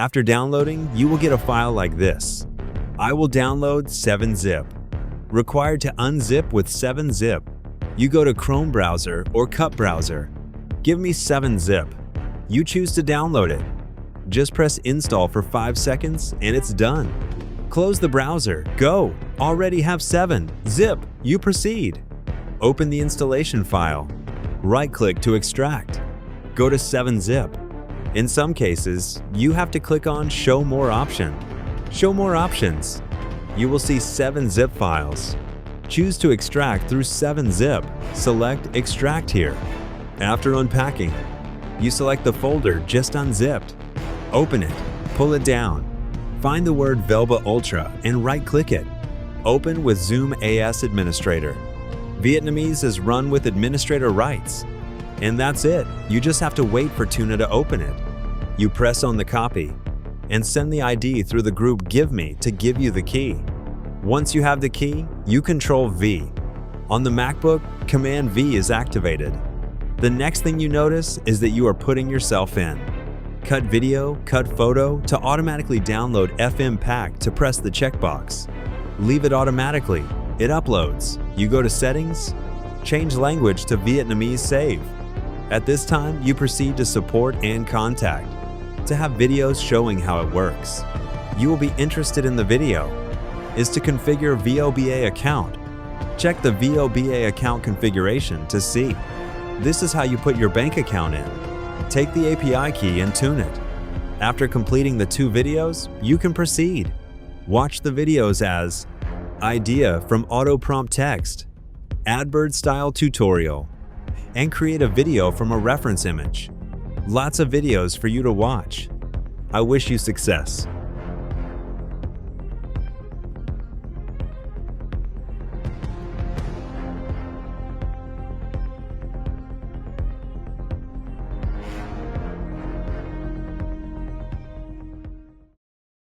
After downloading, you will get a file like this. I will download 7-zip. Required to unzip with 7-zip. You go to Chrome browser or Cut browser. Give me 7-zip. You choose to download it. Just press install for 5 seconds and it's done. Close the browser. Go! Already have 7-zip. You proceed. Open the installation file. Right-click to extract. Go to 7-zip. In some cases, you have to click on Show More option. Show More options. You will see 7-zip files. Choose to extract through 7-zip. Select Extract here. After unpacking, you select the folder just unzipped. Open it. Pull it down. Find the word Velba Ultra and right-click it. Open with Zoom AS Administrator. Vietnamese is run with administrator rights. And that's it. You just have to wait for Tuna to open it. You press on the copy and send the ID through the group Give Me to give you the key. Once you have the key, you Control V. On the MacBook, Command V is activated. The next thing you notice is that you are putting yourself in. Cut video, cut photo to automatically download FMPack to press the checkbox. Leave it automatically. It uploads. You go to Settings, change language to Vietnamese Save. At this time, you proceed to Support and Contact to have videos showing how it works. You will be interested in the video is to configure VOBA account. Check the VOBA account configuration to see. This is how you put your bank account in. Take the API key and tune it. After completing the 2 videos, you can proceed. Watch the videos as Idea from Auto Prompt Text, AdBird Style Tutorial, and create a video from a reference image. Lots of videos for you to watch. I wish you success.